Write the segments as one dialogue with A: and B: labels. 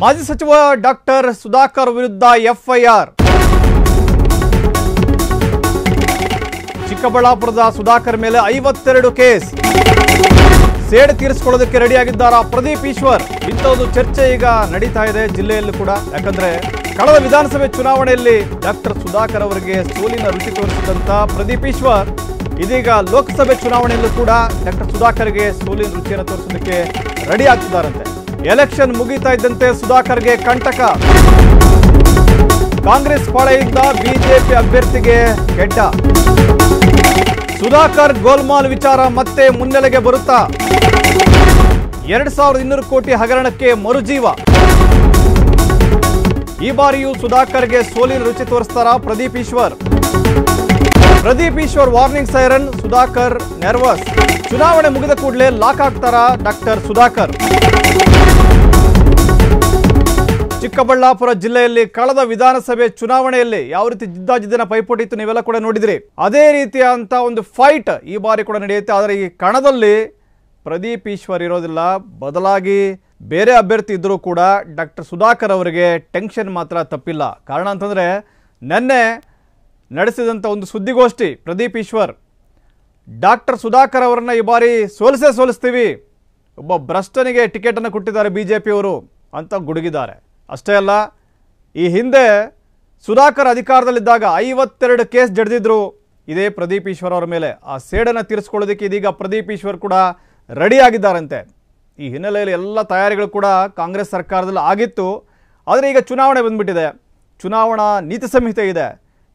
A: ಮಾಜಿ ಸಚಿವ ಡಾಕ್ಟರ್ ಸುಧಾಕರ್ ವಿರುದ್ಧ ಎಫ್ಐಆರ್. ಚಿಕ್ಕಬಳ್ಳಾಪುರದ ಸುಧಾಕರ್ ಮೇಲೆ 52 ಕೇಸ್. ಸೇಡು ತೀರಿಸಿಕೊಳ್ಳೋದಕ್ಕೆ ರೆಡಿಯಾಗಿದ್ದಾರಾ ಪ್ರದೀಪ್ ಈಶ್ವರ್? ಇಂಥ ಒಂದು ಚರ್ಚೆ ಈಗ ನಡೀತಾ ಇದೆ ಜಿಲ್ಲೆಯಲ್ಲೂ ಕೂಡ. ಯಾಕಂದ್ರೆ ಕಳೆದ ವಿಧಾನಸಭೆ ಚುನಾವಣೆಯಲ್ಲಿ ಡಾಕ್ಟರ್ ಸುಧಾಕರ್ ಅವರಿಗೆ ಸೋಲಿನ ರುಚಿ ತೋರಿಸಿದಂತ ಪ್ರದೀಪ್ ಈಶ್ವರ್ ಇದೀಗ ಲೋಕಸಭೆ ಚುನಾವಣೆಯಲ್ಲೂ ಕೂಡ ಡಾಕ್ಟರ್ ಸುಧಾಕರ್ಗೆ ಸೋಲಿನ ರುಚಿಯನ್ನು ತೋರಿಸೋದಕ್ಕೆ ರೆಡಿ ಆಗ್ತಿದ್ದಾರಂತೆ. ಎಲೆಕ್ಷನ್ ಮುಗಿತಾ ಇದ್ದಂತೆ ಸುಧಾಕರ್ಗೆ ಕಂಟಕ. ಕಾಂಗ್ರೆಸ್ ಪಾಳೆಯಿಂದ ಬಿಜೆಪಿ ಅಭ್ಯರ್ಥಿಗೆ ಗೆಡ್ಡ. ಸುಧಾಕರ್ ಗೋಲ್ಮಾಲ್ ವಿಚಾರ ಮತ್ತೆ ಮುನ್ನೆಲೆಗೆ ಬರುತ್ತಾ? 2200 ಕೋಟಿ ಹಗರಣಕ್ಕೆ ಮರುಜೀವ. ಈ ಬಾರಿಯೂ ಸುಧಾಕರ್ಗೆ ಸೋಲಿನ ರುಚಿ ತೋರಿಸ್ತಾರಾ Pradeep Eshwar? Pradeep Eshwar warning siren, Sudhakar nervous. ಚುನಾವಣೆ ಮುಗಿದ ಕೂಡಲೇ ಲಾಕ್ ಆಗ್ತಾರಾ ಡಾಕ್ಟರ್ ಸುಧಾಕರ್? ಚಿಕ್ಕಬಳ್ಳಾಪುರ ಜಿಲ್ಲೆಯಲ್ಲಿ ಕಳೆದ ವಿಧಾನಸಭೆ ಚುನಾವಣೆಯಲ್ಲಿ ಯಾವ ರೀತಿ ಜಿದ್ದಾಜಿದ್ದಿನ ಪೈಪೋಟಿ ಇತ್ತು ನೀವೆಲ್ಲ ಕೂಡ ನೋಡಿದ್ರಿ. ಅದೇ ರೀತಿಯಂತ ಒಂದು ಫೈಟ್ ಈ ಬಾರಿ ಕೂಡ ನಡೆಯುತ್ತೆ. ಆದರೆ ಈ ಕಣದಲ್ಲಿ ಪ್ರದೀಪ್ ಈಶ್ವರ್ ಇರೋದಿಲ್ಲ, ಬದಲಾಗಿ ಬೇರೆ ಅಭ್ಯರ್ಥಿ ಇದ್ದರೂ ಕೂಡ ಡಾಕ್ಟರ್ ಸುಧಾಕರ್ ಅವರಿಗೆ ಟೆನ್ಷನ್ ಮಾತ್ರ ತಪ್ಪಿಲ್ಲ. ಕಾರಣ ಅಂತಂದರೆ ನಿನ್ನೆ ನಡೆಸಿದಂಥ ಒಂದು ಸುದ್ದಿಗೋಷ್ಠಿ ಪ್ರದೀಪ್ ಈಶ್ವರ್ ಡಾಕ್ಟರ್ ಸುಧಾಕರ್ ಅವರನ್ನ ಈ ಬಾರಿ ಸೋಲಿಸ್ತೀವಿ, ಒಬ್ಬ ಭ್ರಷ್ಟನಿಗೆ ಟಿಕೆಟನ್ನು ಕೊಟ್ಟಿದ್ದಾರೆ ಬಿಜೆಪಿಯವರು ಅಂತ ಗುಡುಗಿದ್ದಾರೆ. ಅಷ್ಟೇ ಅಲ್ಲ, ಈ ಹಿಂದೆ ಸುಧಾಕರ್ ಅಧಿಕಾರದಲ್ಲಿದ್ದಾಗ 52 ಕೇಸ್ ಜಡಿದಿದ್ರು ಇದೇ ಪ್ರದೀಪ್ ಈಶ್ವರ್ ಅವರ ಮೇಲೆ. ಆ ಸೇಡನ್ನು ತೀರಿಸ್ಕೊಳ್ಳೋದಕ್ಕೆ ಇದೀಗ ಪ್ರದೀಪ್ ಈಶ್ವರ್ ಕೂಡ ರೆಡಿ ಆಗಿದ್ದಾರಂತೆ. ಈ ಹಿನ್ನೆಲೆಯಲ್ಲಿ ಎಲ್ಲ ತಯಾರಿಗಳು ಕೂಡ ಕಾಂಗ್ರೆಸ್ ಸರ್ಕಾರದಲ್ಲಿ ಆಗಿತ್ತು. ಆದರೆ ಈಗ ಚುನಾವಣೆ ಬಂದ್ಬಿಟ್ಟಿದೆ, ಚುನಾವಣಾ ನೀತಿ ಸಂಹಿತೆ ಇದೆ.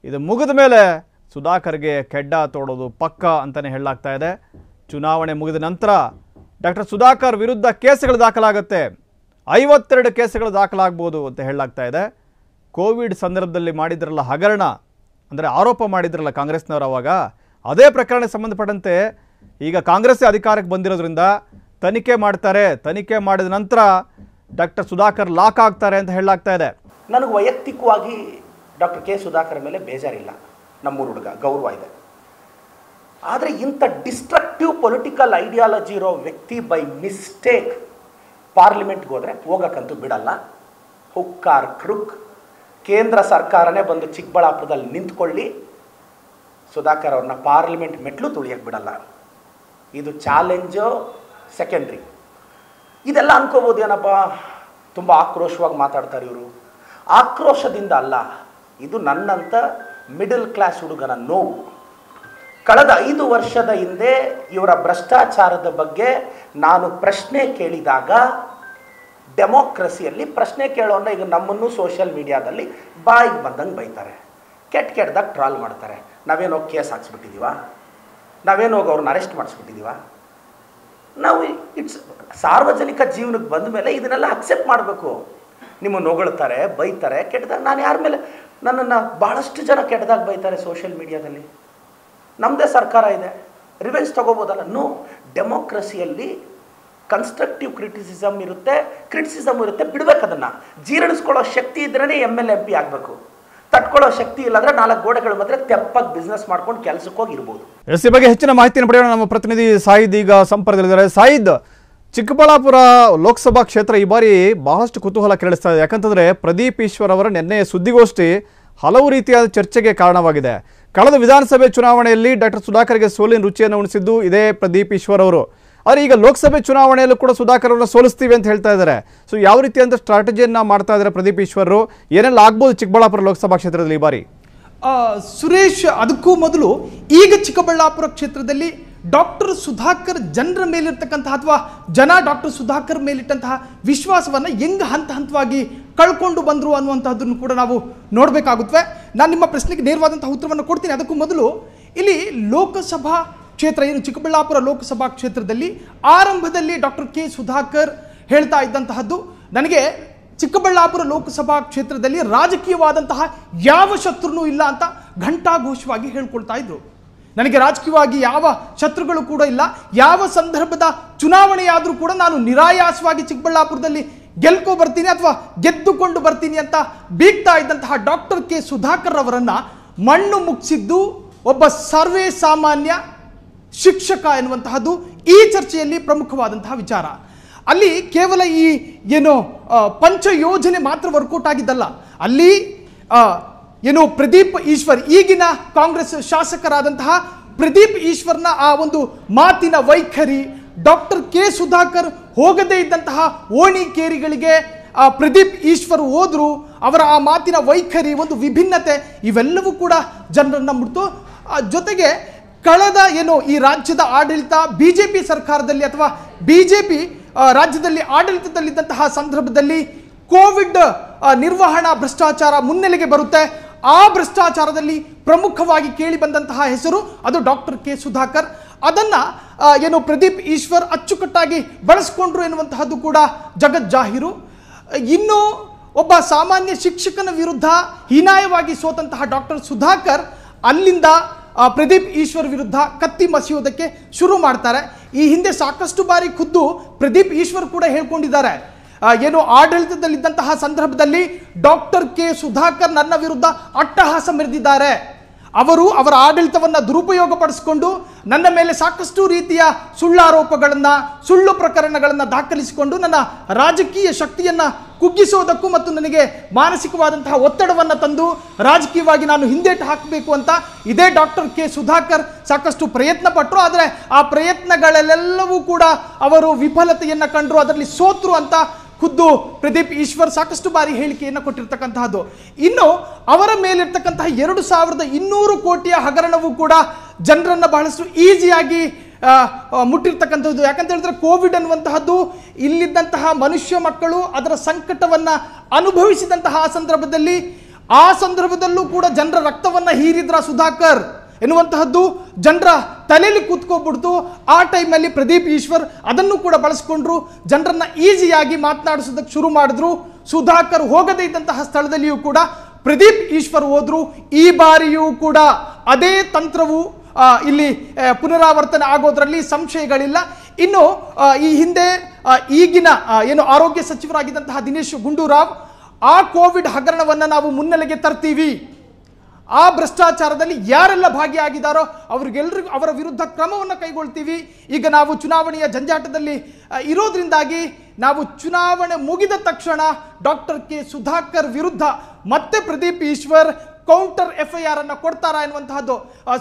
A: ಇದು ಮುಗಿದ ಮೇಲೆ ಸುಧಾಕರ್ಗೆ ಕೆಡ್ಡ ತೋಡೋದು ಪಕ್ಕ ಅಂತಲೇ ಹೇಳಲಾಗ್ತಾ ಇದೆ. ಚುನಾವಣೆ ಮುಗಿದ ನಂತರ ಡಾಕ್ಟರ್ ಸುಧಾಕರ್ ವಿರುದ್ಧ ಕೇಸುಗಳು ದಾಖಲಾಗುತ್ತೆ. 52 ಕೇಸುಗಳು ದಾಖಲಾಗ್ಬೋದು ಅಂತ ಹೇಳಲಾಗ್ತಾ ಇದೆ. ಕೋವಿಡ್ ಸಂದರ್ಭದಲ್ಲಿ ಮಾಡಿದ್ರಲ್ಲ ಹಗರಣ, ಅಂದರೆ ಆರೋಪ ಮಾಡಿದ್ರಲ್ಲ ಕಾಂಗ್ರೆಸ್ನವರು, ಅವಾಗ ಅದೇ ಪ್ರಕರಣಕ್ಕೆ ಸಂಬಂಧಪಟ್ಟಂತೆ ಈಗ ಕಾಂಗ್ರೆಸ್ಸೇ ಅಧಿಕಾರಕ್ಕೆ ಬಂದಿರೋದ್ರಿಂದ ತನಿಖೆ ಮಾಡ್ತಾರೆ. ತನಿಖೆ ಮಾಡಿದ ನಂತರ ಡಾಕ್ಟರ್ ಸುಧಾಕರ್ ಲಾಕ್ ಆಗ್ತಾರೆ ಅಂತ ಹೇಳಲಾಗ್ತಾ ಇದೆ.
B: ನನಗೆ ವೈಯಕ್ತಿಕವಾಗಿ ಡಾಕ್ಟರ್ ಕೆ ಸುಧಾಕರ್ ಮೇಲೆ ಬೇಜಾರಿಲ್ಲ, ನಮ್ಮೂರು ಹುಡುಗ, ಗೌರವ ಇದೆ. ಆದರೆ ಇಂಥ ಡಿಸ್ಟ್ರಕ್ಟಿವ್ ಪೊಲಿಟಿಕಲ್ ಐಡಿಯಾಲಜಿ ಇರೋ ವ್ಯಕ್ತಿ ಬೈ ಮಿಸ್ಟೇಕ್ ಪಾರ್ಲಿಮೆಂಟ್ಗೆ ಹೋದರೆ ಹೋಗೋಕ್ಕಂತೂ ಬಿಡಲ್ಲ. ಹುಕ್ಕಾರ್ ಕ್ರುಕ್ ಕೇಂದ್ರ ಸರ್ಕಾರನೇ ಬಂದು ಚಿಕ್ಕಬಳ್ಳಾಪುರದಲ್ಲಿ ನಿಂತ್ಕೊಳ್ಳಿ, ಸುಧಾಕರ್ ಅವ್ರನ್ನ ಪಾರ್ಲಿಮೆಂಟ್ ಮೆಟ್ಲು ತುಳಿಯಕ್ಕೆ ಬಿಡಲ್ಲ. ಇದು ಚಾಲೆಂಜು ಸೆಕೆಂಡ್ರಿ. ಇದೆಲ್ಲ ಅನ್ಕೋಬೋದು, ಏನಪ್ಪ ತುಂಬ ಆಕ್ರೋಶವಾಗಿ ಮಾತಾಡ್ತಾರೆ ಇವರು. ಆಕ್ರೋಶದಿಂದ ಅಲ್ಲ, ಇದು ನನ್ನಂಥ ಮಿಡಲ್ ಕ್ಲಾಸ್ ಹುಡುಗನ ನೋವು. ಕಳೆದ 5 ವರ್ಷದ ಹಿಂದೆ ಇವರ ಭ್ರಷ್ಟಾಚಾರದ ಬಗ್ಗೆ ನಾನು ಪ್ರಶ್ನೆ ಕೇಳಿದಾಗ, ಡೆಮೋಕ್ರಸಿಯಲ್ಲಿ ಪ್ರಶ್ನೆ ಕೇಳೋನ್ನ ಈಗ ನಮ್ಮನ್ನು ಸೋಷಿಯಲ್ ಮೀಡಿಯಾದಲ್ಲಿ ಬಾಯಿಗೆ ಬಂದಂಗೆ ಬೈತಾರೆ, ಕೆಟ್ಟದಾಗ ಟ್ರಾಲ್ ಮಾಡ್ತಾರೆ. ನಾವೇನೋ ಕೇಸ್ ಹಾಕ್ಸ್ಬಿಟ್ಟಿದ್ದೀವ, ನಾವೇನೋ ಅವ್ರನ್ನ ಅರೆಸ್ಟ್ ಮಾಡಿಸ್ಬಿಟ್ಟಿದ್ದೀವ? ನಾವು ಇಟ್ಸ್ ಸಾರ್ವಜನಿಕ ಜೀವನಕ್ಕೆ ಬಂದ ಮೇಲೆ ಇದನ್ನೆಲ್ಲ ಅಕ್ಸೆಪ್ಟ್ ಮಾಡಬೇಕು. ನಿಮ್ಮನ್ನು ಹೊಗಳ್ತಾರೆ, ಬೈತಾರೆ, ಕೆಟ್ಟದಾಗ. ನಾನು ಯಾರ ಮೇಲೆ, ನನ್ನನ್ನು ಭಾಳಷ್ಟು ಜನ ಕೆಟ್ಟದಾಗ ಬೈತಾರೆ ಸೋಷಿಯಲ್ ಮೀಡಿಯಾದಲ್ಲಿ. ನಮ್ಮದೇ ಸರ್ಕಾರ ಇದೆ, ರಿವೆಂಜ್ ತಗೋಬೋದಲ್ಲ? ನೋ. ಡೆಮೋಕ್ರಸಿಯಲ್ಲಿ ಕನ್ಸ್ಟ್ರಕ್ಟಿವ್ ಕ್ರಿಟಿಸಿಸಮ್ ಇರುತ್ತೆ, ಬಿಡಬೇಕು. ಅದನ್ನು ಜೀರ್ಣಿಸ್ಕೊಳ್ಳೋ ಶಕ್ತಿ ಇದ್ರೇ MLA MP ಆಗಬೇಕು. ತಟ್ಕೊಳ್ಳೋ ಶಕ್ತಿ ಇಲ್ಲಾಂದ್ರೆ 4 ಗೋಡೆಗಳ ಮಧ್ಯೆ ತೆಪ್ಪಾಗಿ ಬಿಸ್ನೆಸ್ ಮಾಡ್ಕೊಂಡು ಕೆಲಸಕ್ಕೆ ಹೋಗಿರ್ಬೋದು.
A: ಈ ಬಗ್ಗೆ ಹೆಚ್ಚಿನ ಮಾಹಿತಿಯನ್ನು ಪಡೆಯೋಣ. ನಮ್ಮ ಪ್ರತಿನಿಧಿ ಸಾಯಿದ್ ಈಗ ಸಂಪರ್ಕದಲ್ಲಿದ್ದಾರೆ. ಸಾಯಿದ್, ಚಿಕ್ಕಬಳ್ಳಾಪುರ ಲೋಕಸಭಾ ಕ್ಷೇತ್ರ ಈ ಬಾರಿ ಬಹಳಷ್ಟು ಕುತೂಹಲ ಕೆರಳಿಸ್ತಾ ಇದೆ. ಯಾಕಂತಂದ್ರೆ ಪ್ರದೀಪ್ ಈಶ್ವರ್ ಅವರ ನಿನ್ನೆ ಸುದ್ದಿಗೋಷ್ಠಿ ಹಲವು ರೀತಿಯಾದ ಚರ್ಚೆಗೆ ಕಾರಣವಾಗಿದೆ. ಕಳೆದ ವಿಧಾನಸಭೆ ಚುನಾವಣೆಯಲ್ಲಿ ಡಾಕ್ಟರ್ ಸುಧಾಕರ್ಗೆ ಸೋಲಿನ ರುಚಿಯನ್ನು ಉಣಿಸಿದ್ದು ಇದೇ ಪ್ರದೀಪ್ ಈಶ್ವರ್ ಅವರು. ಆದರೆ ಈಗ ಲೋಕಸಭೆ ಚುನಾವಣೆಯಲ್ಲೂ ಕೂಡ ಸುಧಾಕರ್ ಅವರನ್ನ ಸೋಲಿಸ್ತೀವಿ ಅಂತ ಹೇಳ್ತಾ ಇದ್ದಾರೆ. ಸೊ ಯಾವ ರೀತಿಯಂತ ಸ್ಟ್ರಾಟಜಿಯನ್ನು ಮಾಡ್ತಾ ಇದ್ದಾರೆ ಪ್ರದೀಪ್ ಈಶ್ವರ್? ಏನೆಲ್ಲ ಆಗ್ಬೋದು ಚಿಕ್ಕಬಳ್ಳಾಪುರ ಲೋಕಸಭಾ ಕ್ಷೇತ್ರದಲ್ಲಿ ಈ ಬಾರಿ?
C: ಸುರೇಶ್, ಅದಕ್ಕೂ ಮೊದಲು ಈಗ ಚಿಕ್ಕಬಳ್ಳಾಪುರ ಕ್ಷೇತ್ರದಲ್ಲಿ ಡಾಕ್ಟರ್ ಸುಧಾಕರ್ ಜನರ ಮೇಲಿರ್ತಕ್ಕಂತಹ ಅಥವಾ ಜನ ಡಾಕ್ಟರ್ ಸುಧಾಕರ್ ಮೇಲಿಟ್ಟಂತಹ ವಿಶ್ವಾಸವನ್ನು ಹೆಂಗೆ ಹಂತವಾಗಿ ಕಳ್ಕೊಂಡು ಬಂದರು ಅನ್ನುವಂಥದ್ದನ್ನು ಕೂಡ ನಾವು ನೋಡಬೇಕಾಗುತ್ತವೆ. ನಾನು ನಿಮ್ಮ ಪ್ರಶ್ನೆಗೆ ನೇರವಾದಂತಹ ಉತ್ತರವನ್ನು ಕೊಡ್ತೀನಿ. ಅದಕ್ಕೂ ಮೊದಲು ಇಲ್ಲಿ ಲೋಕಸಭಾ ಕ್ಷೇತ್ರ ಏನು ಚಿಕ್ಕಬಳ್ಳಾಪುರ ಲೋಕಸಭಾ ಕ್ಷೇತ್ರದಲ್ಲಿ ಆರಂಭದಲ್ಲಿ ಡಾಕ್ಟರ್ ಕೆ ಸುಧಾಕರ್ ಹೇಳ್ತಾ ಇದ್ದಂತಹದ್ದು, ನನಗೆ ಚಿಕ್ಕಬಳ್ಳಾಪುರ ಲೋಕಸಭಾ ಕ್ಷೇತ್ರದಲ್ಲಿ ರಾಜಕೀಯವಾದಂತಹ ಯಾವ ಶತ್ರುನೂ ಇಲ್ಲ ಅಂತ ಘಂಟಾಘೋಷವಾಗಿ ಹೇಳ್ಕೊಳ್ತಾ ಇದ್ರು. ನನಗೆ ರಾಜಕೀಯವಾಗಿ ಯಾವ ಶತ್ರುಗಳು ಕೂಡ ಇಲ್ಲ, ಯಾವ ಸಂದರ್ಭದ ಚುನಾವಣೆಯಾದರೂ ಕೂಡ ನಾನು ನಿರಾಯಾಸವಾಗಿ ಚಿಕ್ಕಬಳ್ಳಾಪುರದಲ್ಲಿ ಬರ್ತೀನಿ ಅಥವಾ ಗೆದ್ದುಕೊಂಡು ಬರ್ತೀನಿ ಅಂತ ಬೀಗ್ತಾ ಇದ್ದಂತಹ ಡಾಕ್ಟರ್ ಕೆ ಸುಧಾಕರ್ ಅವರನ್ನ ಮಣ್ಣು ಮುಗಿಸಿದ್ದು ಒಬ್ಬ ಸರ್ವೇ ಸಾಮಾನ್ಯ ಶಿಕ್ಷಕ ಎನ್ನುವಂತಹದ್ದು ಈ ಚರ್ಚೆಯಲ್ಲಿ ಪ್ರಮುಖವಾದಂತಹ ವಿಚಾರ. ಅಲ್ಲಿ ಕೇವಲ ಈ ಏನು ಪಂಚ ಯೋಜನೆ ಮಾತ್ರ ವರ್ಕೌಟ್ ಆಗಿದ್ದಲ್ಲ, ಅಲ್ಲಿ ಏನು ಪ್ರದೀಪ್ ಈಶ್ವರ್, ಈಗಿನ ಕಾಂಗ್ರೆಸ್ ಶಾಸಕರಾದಂತಹ ಪ್ರದೀಪ್ ಈಶ್ವರ್ನ ಆ ಒಂದು ಮಾತಿನ ವೈಖರಿ, ಡಾಕ್ಟರ್ ಕೆ ಸುಧಾಕರ್ ಹೋಗದೇ ಇದ್ದಂತಹ ಓಣಿಕೇರಿಗಳಿಗೆ ಪ್ರದೀಪ್ ಈಶ್ವರ್ ಹೋದ್ರು, ಅವರ ಆ ಮಾತಿನ ವೈಖರಿ, ಒಂದು ವಿಭಿನ್ನತೆ, ಇವೆಲ್ಲವೂ ಕೂಡ ಜನರನ್ನ ಮುಟ್ತು. ಜೊತೆಗೆ ಕಳೆದ ಏನು ಈ ರಾಜ್ಯದ ಆಡಳಿತ ಬಿಜೆಪಿ ಸರ್ಕಾರದಲ್ಲಿ ಅಥವಾ ಬಿಜೆಪಿ ರಾಜ್ಯದಲ್ಲಿ ಆಡಳಿತದಲ್ಲಿದ್ದಂತಹ ಸಂದರ್ಭದಲ್ಲಿ ಕೋವಿಡ್ ನಿರ್ವಹಣಾ ಭ್ರಷ್ಟಾಚಾರ ಮುನ್ನೆಲೆಗೆ ಬರುತ್ತೆ. ಆ ಭ್ರಷ್ಟಾಚಾರದಲ್ಲಿ ಪ್ರಮುಖವಾಗಿ ಕೇಳಿ ಬಂದಂತಹ ಹೆಸರು ಅದು ಡಾಕ್ಟರ್ ಕೆ ಸುಧಾಕರ್. ಅದನ್ನ ಏನು ಪ್ರದೀಪ್ ಈಶ್ವರ್ ಅಚ್ಚುಕಟ್ಟಾಗಿ ಬಳಸ್ಕೊಂಡ್ರು ಎನ್ನುವಂತಹದ್ದು ಕೂಡ ಜಗಜ್ಜಾಹೀರು. ಇನ್ನು ಒಬ್ಬ ಸಾಮಾನ್ಯ ಶಿಕ್ಷಕನ ವಿರುದ್ಧ ಹೀನಾಯವಾಗಿ ಸೋತಂತಹ ಡಾಕ್ಟರ್ ಸುಧಾಕರ್ ಅಲ್ಲಿಂದ ಪ್ರದೀಪ್ ಈಶ್ವರ್ ವಿರುದ್ಧ ಕತ್ತಿ ಮಸಿಯೋದಕ್ಕೆ ಶುರು ಮಾಡ್ತಾರೆ. ಈ ಹಿಂದೆ ಸಾಕಷ್ಟು ಬಾರಿ ಖುದ್ದು ಪ್ರದೀಪ್ ಈಶ್ವರ್ ಕೂಡ ಹೇಳ್ಕೊಂಡಿದ್ದಾರೆ, ಏನು ಆಡಳಿತದಲ್ಲಿದ್ದಂತಹ ಸಂದರ್ಭದಲ್ಲಿ ಡಾಕ್ಟರ್ ಕೆ ಸುಧಾಕರ್ ನನ್ನ ವಿರುದ್ಧ ಅಟ್ಟಹಾಸ ಮೆರೆದಿದ್ದಾರೆ, ಅವರು ಅವರ ಆಡಳಿತವನ್ನು ದುರುಪಯೋಗ ಪಡಿಸಿಕೊಂಡು ನನ್ನ ಮೇಲೆ ಸಾಕಷ್ಟು ರೀತಿಯ ಸುಳ್ಳಾರೋಪಗಳನ್ನು, ಸುಳ್ಳು ಪ್ರಕರಣಗಳನ್ನು ದಾಖಲಿಸಿಕೊಂಡು ನನ್ನ ರಾಜಕೀಯ ಶಕ್ತಿಯನ್ನು ಕುಗ್ಗಿಸೋದಕ್ಕೂ ಮತ್ತು ನನಗೆ ಮಾನಸಿಕವಾದಂತಹ ಒತ್ತಡವನ್ನು ತಂದು ರಾಜಕೀಯವಾಗಿ ನಾನು ಹಿಂದೇಟು ಹಾಕಬೇಕು ಅಂತ ಇದೇ ಡಾಕ್ಟರ್ ಕೆ ಸುಧಾಕರ್ ಸಾಕಷ್ಟು ಪ್ರಯತ್ನ ಪಟ್ಟರು. ಆದರೆ ಆ ಪ್ರಯತ್ನಗಳೆಲ್ಲವೂ ಕೂಡ ಅವರು ವಿಫಲತೆಯನ್ನು ಕಂಡರು, ಅದರಲ್ಲಿ ಸೋತರು ಅಂತ ಖುದ್ದು ಪ್ರದೀಪ್ ಈಶ್ವರ್ ಸಾಕಷ್ಟು ಬಾರಿ ಹೇಳಿಕೆಯನ್ನು ಕೊಟ್ಟಿರ್ತಕ್ಕಂತಹದ್ದು. ಇನ್ನು ಅವರ ಮೇಲಿರ್ತಕ್ಕಂತಹ 2200 ಕೋಟಿಯ ಹಗರಣವೂ ಕೂಡ ಜನರನ್ನು ಬಹಳಷ್ಟು ಈಸಿಯಾಗಿ ಮುಟ್ಟಿರ್ತಕ್ಕಂಥದ್ದು. ಯಾಕಂತ ಹೇಳಿದ್ರೆ ಕೋವಿಡ್ ಅನ್ನುವಂತಹದ್ದು ಇಲ್ಲಿದ್ದಂತಹ ಮನುಷ್ಯ ಮಕ್ಕಳು ಅದರ ಸಂಕಟವನ್ನು ಅನುಭವಿಸಿದಂತಹ ಆ ಸಂದರ್ಭದಲ್ಲೂ ಕೂಡ ಜನರ ರಕ್ತವನ್ನು ಹೀರಿದ್ರ ಸುಧಾಕರ್ ಎನ್ನುವಂತಹದ್ದು ಜನರ ತಲೆಯಲ್ಲಿ ಕೂತ್ಕೋಗ್ಬಿಡ್ತು. ಆ ಟೈಮಲ್ಲಿ ಪ್ರದೀಪ್ ಈಶ್ವರ್ ಅದನ್ನು ಕೂಡ ಬಳಸ್ಕೊಂಡ್ರು, ಜನರನ್ನ ಈಸಿಯಾಗಿ ಮಾತನಾಡಿಸೋದಕ್ಕೆ ಶುರು ಮಾಡಿದ್ರು. ಸುಧಾಕರ್ ಹೋಗದೇ ಇದ್ದಂತಹ ಸ್ಥಳದಲ್ಲಿಯೂ ಕೂಡ ಪ್ರದೀಪ್ ಈಶ್ವರ್ ಹೋದ್ರು. ಈ ಬಾರಿಯೂ ಕೂಡ ಅದೇ ತಂತ್ರವು ಇಲ್ಲಿ ಪುನರಾವರ್ತನೆ ಆಗೋದ್ರಲ್ಲಿ ಸಂಶಯಗಳಿಲ್ಲ. ಇನ್ನು ಈ ಹಿಂದೆ ಈಗಿನ ಏನು ಆರೋಗ್ಯ ಸಚಿವರಾಗಿದ್ದಂತಹ ದಿನೇಶ್ ಗುಂಡೂರಾವ್ ಆ ಕೋವಿಡ್ ಹಗರಣವನ್ನು ನಾವು ಮುನ್ನೆಲೆಗೆ ತರ್ತೀವಿ, ಆ ಭ್ರಷ್ಟಾಚಾರದಲ್ಲಿ ಯಾರೆಲ್ಲ ಭಾಗಿಯಾಗಿದ್ದಾರೋ ಅವರಿಗೆಲ್ಲರಿಗೂ ಅವರ ವಿರುದ್ಧ ಕ್ರಮವನ್ನು ಕೈಗೊಳ್ತೀವಿ, ಈಗ ನಾವು ಚುನಾವಣೆಯ ಜಂಜಾಟದಲ್ಲಿ ಇರೋದ್ರಿಂದಾಗಿ ನಾವು ಚುನಾವಣೆ ಮುಗಿದ ತಕ್ಷಣ ಡಾಕ್ಟರ್ ಕೆ ಸುಧಾಕರ್ ವಿರುದ್ಧ ಮತ್ತೆ ಪ್ರದೀಪ್ ಈಶ್ವರ್ ಕೌಂಟರ್ FIR ಅನ್ನು ಕೊಡ್ತಾರಾ ಎನ್ನುವಂತಹದ್ದು.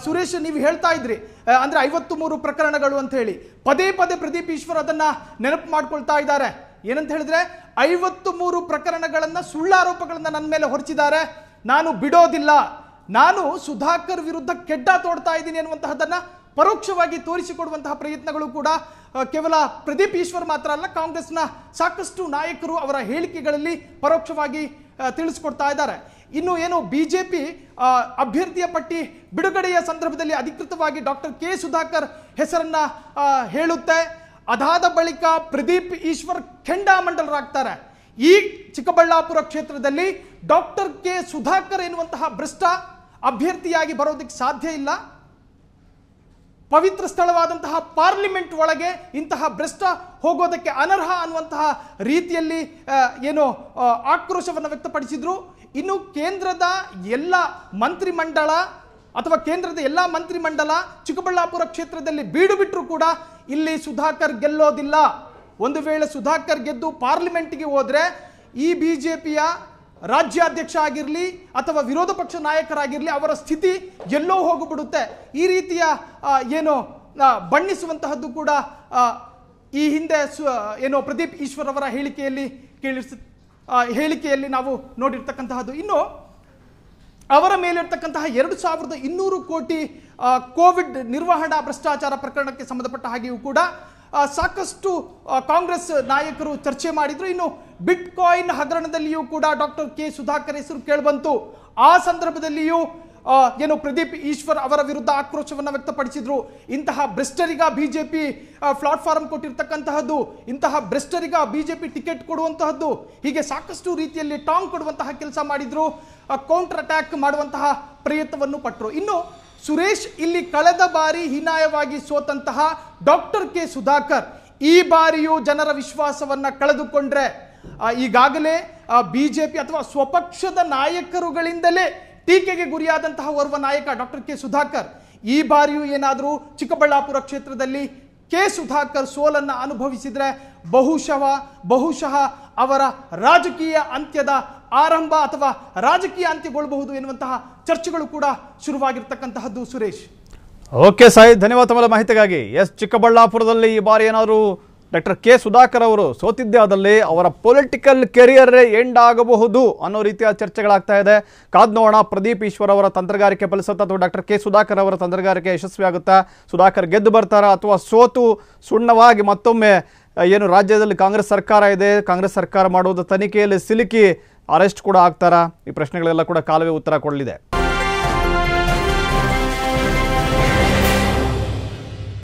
C: ಸುರೇಶ್, ನೀವು ಹೇಳ್ತಾ ಇದ್ರಿ ಅಂದ್ರೆ 53 ಪ್ರಕರಣಗಳು ಅಂತ ಹೇಳಿ, ಪದೇ ಪದೇ ಪ್ರದೀಪ್ ಈಶ್ವರ್ ಅದನ್ನ ನೆನಪು ಮಾಡ್ಕೊಳ್ತಾ ಇದ್ದಾರೆ. ಏನಂತ ಹೇಳಿದ್ರೆ 53 ಪ್ರಕರಣಗಳನ್ನ ಸುಳ್ಳಾರೋಪಗಳನ್ನ ನನ್ನ ಮೇಲೆ ಹೊರಚಿದ್ದಾರೆ, ನಾನು ಬಿಡೋದಿಲ್ಲ, ನಾನು ಸುಧಾಕರ್ ವಿರುದ್ಧ ಕೆಡ್ಡ ತೋಡ್ತಾ ಇದ್ದೀನಿ ಅನ್ನುವಂತಹದನ್ನ ಪರೋಕ್ಷವಾಗಿ ತೋರಿಸಿಕೊಡುವಂತಹ ಪ್ರಯತ್ನಗಳು ಕೂಡ ಕೇವಲ ಪ್ರದೀಪ್ ಈಶ್ವರ್ ಮಾತ್ರ ಅಲ್ಲ, ಕಾಂಗ್ರೆಸ್ನ ಸಾಕಷ್ಟು ನಾಯಕರು ಅವರ ಹೇಳಿಕೆಗಳಲ್ಲಿ ಪರೋಕ್ಷವಾಗಿ ತಿಳಿಸ್ಕೊಡ್ತಾ ಇದ್ದಾರೆ. ಇನ್ನು ಏನು ಬಿಜೆಪಿ ಅಭ್ಯರ್ಥಿಯ ಪಟ್ಟಿ ಬಿಡುಗಡೆಯ ಸಂದರ್ಭದಲ್ಲಿ ಅಧಿಕೃತವಾಗಿ ಡಾಕ್ಟರ್ ಕೆ ಸುಧಾಕರ್ ಹೆಸರನ್ನ ಹೇಳುತ್ತೆ. ಅದಾದ ಬಳಿಕ ಪ್ರದೀಪ್ ಈಶ್ವರ್ ಕೆಂಡಾಮಂಡಲರಾಗ್ತಾರೆ. ಈ ಚಿಕ್ಕಬಳ್ಳಾಪುರ ಕ್ಷೇತ್ರದಲ್ಲಿ ಡಾಕ್ಟರ್ ಕೆ ಸುಧಾಕರ್ ಎನ್ನುವಂತಹ ಭ್ರಷ್ಟ ಅಭ್ಯರ್ಥಿಯಾಗಿ ಬರೋದಕ್ಕೆ ಸಾಧ್ಯ ಇಲ್ಲ. ಪವಿತ್ರ ಸ್ಥಳವಾದಂತಹ ಪಾರ್ಲಿಮೆಂಟ್ ಒಳಗೆ ಇಂತಹ ಭ್ರಷ್ಟ ಹೋಗೋದಕ್ಕೆ ಅನರ್ಹ ಅನ್ನುವಂತಹ ರೀತಿಯಲ್ಲಿ ಏನು ಆಕ್ರೋಶವನ್ನು ವ್ಯಕ್ತಪಡಿಸಿದ್ರು. ಇನ್ನು ಕೇಂದ್ರದ ಎಲ್ಲ ಮಂತ್ರಿಮಂಡಲ ಅಥವಾ ಕೇಂದ್ರದ ಎಲ್ಲ ಮಂತ್ರಿಮಂಡಲ ಚಿಕ್ಕಬಳ್ಳಾಪುರ ಕ್ಷೇತ್ರದಲ್ಲಿ ಬೀಡು ಬಿಟ್ಟರು ಕೂಡ ಇಲ್ಲಿ ಸುಧಾಕರ್ ಗೆಲ್ಲೋದಿಲ್ಲ. ಒಂದು ವೇಳೆ ಸುಧಾಕರ್ ಗೆದ್ದು ಪಾರ್ಲಿಮೆಂಟ್ಗೆ ಹೋದ್ರೆ ಈ ಬಿಜೆಪಿಯ ರಾಜ್ಯಾಧ್ಯಕ್ಷ ಆಗಿರಲಿ ಅಥವಾ ವಿರೋಧ ಪಕ್ಷ ನಾಯಕರಾಗಿರಲಿ ಅವರ ಸ್ಥಿತಿ ಎಲ್ಲೋ ಹೋಗಿಬಿಡುತ್ತೆ. ಈ ರೀತಿಯ ಏನು ಬಣ್ಣಿಸುವಂತಹದ್ದು ಕೂಡ ಈ ಹಿಂದೆ ಏನೋ ಪ್ರದೀಪ್ ಈಶ್ವರ್ ಅವರ ಹೇಳಿಕೆಯಲ್ಲಿ ನಾವು ನೋಡಿರ್ತಕ್ಕಂತಹದ್ದು. ಇನ್ನು ಅವರ ಮೇಲಿರ್ತಕ್ಕಂತಹ 2200 ಕೋಟಿ ಕೋವಿಡ್ ನಿರ್ವಹಣಾ ಭ್ರಷ್ಟಾಚಾರ ಪ್ರಕರಣಕ್ಕೆ ಸಂಬಂಧಪಟ್ಟ ಹಾಗೆಯೂ ಕೂಡ ಸಾಕಷ್ಟು ಕಾಂಗ್ರೆಸ್ ನಾಯಕರು ಚರ್ಚೆ ಮಾಡಿದ್ರು. ಇನ್ನು ಬಿಟ್ಕಾಯಿನ್ ಹಗರಣದಲ್ಲಿಯೂ ಕೂಡ ಡಾಕ್ಟರ್ ಕೆ ಸುಧಾಕರ್ ಹೆಸರು ಕೇಳಿಬಂತು. ಆ ಸಂದರ್ಭದಲ್ಲಿಯೂ ಏನು ಪ್ರದೀಪ್ ಈಶ್ವರ್ ಅವರ ವಿರುದ್ಧ ಆಕ್ರೋಶವನ್ನು ವ್ಯಕ್ತಪಡಿಸಿದ್ರು. ಇಂತಹ ಭ್ರಷ್ಟರಿಗ ಬಿಜೆಪಿ ಪ್ಲಾಟ್ಫಾರ್ಮ್ ಕೊಟ್ಟಿರ್ತಕ್ಕಂತಹದ್ದು, ಇಂತಹ ಭ್ರಷ್ಟರಿಗ ಬಿಜೆಪಿ ಟಿಕೆಟ್ ಕೊಡುವಂತಹದ್ದು, ಹೀಗೆ ಸಾಕಷ್ಟು ರೀತಿಯಲ್ಲಿ ಟಾಂಗ್ ಕೊಡುವಂತಹ ಕೆಲಸ ಮಾಡಿದ್ರು, ಕೌಂಟರ್ ಅಟ್ಯಾಕ್ ಮಾಡುವಂತಹ ಪ್ರಯತ್ನವನ್ನು ಪಟ್ಟರು. ಇನ್ನು ಸುರೇಶ್, ಇಲ್ಲಿ ಕಳೆದ ಬಾರಿ ಹೀನಾಯವಾಗಿ ಸೋತಂತಹ ಡಾಕ್ಟರ್ ಕೆ ಸುಧಾಕರ್ ಈ ಬಾರಿಯೂ ಜನರ ವಿಶ್ವಾಸವನ್ನ ಕಳೆದುಕೊಂಡ್ರೆ ಈಗಾಗಲೇ ಬಿಜೆಪಿ ಅಥವಾ ಸ್ವಪಕ್ಷದ ನಾಯಕರುಗಳಿಂದಲೇ ಟೀಕೆಗೆ ಗುರಿಯಾದಂತಹ ಓರ್ವ ನಾಯಕ ಡಾಕ್ಟರ್ ಕೆ ಸುಧಾಕರ್ ಈ ಬಾರಿಯೂ ಏನಾದರೂ ಚಿಕ್ಕಬಳ್ಳಾಪುರ ಕ್ಷೇತ್ರದಲ್ಲಿ ಕೆ ಸುಧಾಕರ್ ಸೋಲನ್ನು ಅನುಭವಿಸಿದರೆ ಬಹುಶಃ ಅವರ ರಾಜಕೀಯ ಅಂತ್ಯದ ಆರಂಭ ಅಥವಾ ರಾಜಕೀಯ ಅಂತ್ಯಗೊಳ್ಳಬಹುದು ಎನ್ನುವಂತಹ ಚರ್ಚೆಗಳು ಕೂಡ ಶುರುವಾಗಿರ್ತಕ್ಕಂತಹದ್ದು. ಸುರೇಶ್,
A: ಓಕೆ ಸಾಯಿ, ಧನ್ಯವಾದ ತಮ್ಮ ಮಾಹಿತಿಗಾಗಿ. ಎಸ್, ಚಿಕ್ಕಬಳ್ಳಾಪುರದಲ್ಲಿ ಈ ಬಾರಿ ಏನಾದರೂ ಡಾಕ್ಟರ್ ಕೆ ಸುಧಾಕರ್ ಅವರು ಸೋತಿದ್ದೇ ಆದಲ್ಲಿ ಅವರ ಪೊಲಿಟಿಕಲ್ ಕೆರಿಯರ್ ಎಂಡ್ ಆಗಬಹುದು ಅನ್ನೋ ರೀತಿಯ ಚರ್ಚೆಗಳಾಗ್ತಾ ಇದೆ. ಕಾದ್ ನೋಡೋಣ, ಪ್ರದೀಪ್ ಈಶ್ವರ್ ಅವರ ತಂತ್ರಗಾರಿಕೆ ಫಲಿಸುತ್ತಾ ಅಥವಾ ಡಾಕ್ಟರ್ ಕೆ ಸುಧಾಕರ್ ಅವರ ತಂತ್ರಗಾರಿಕೆ ಯಶಸ್ವಿ ಆಗುತ್ತಾ? ಸುಧಾಕರ್ ಗೆದ್ದು ಬರ್ತಾರಾ ಅಥವಾ ಸೋತು ಸುಣ್ಣವಾಗಿ ಮತ್ತೊಮ್ಮೆ ಏನು ರಾಜ್ಯದಲ್ಲಿ ಕಾಂಗ್ರೆಸ್ ಸರ್ಕಾರ ಇದೆ, ಕಾಂಗ್ರೆಸ್ ಸರ್ಕಾರ ಮಾಡುವುದು ತನಿಖೆಯಲ್ಲಿ ಸಿಲುಕಿ ಅರೆಸ್ಟ್ ಕೂಡ ಆಗ್ತಾರಾ? ಈ ಪ್ರಶ್ನೆಗಳೆಲ್ಲ ಕೂಡ ಕಾಲವೇ ಉತ್ತರ ಕೊಡಲಿದೆ.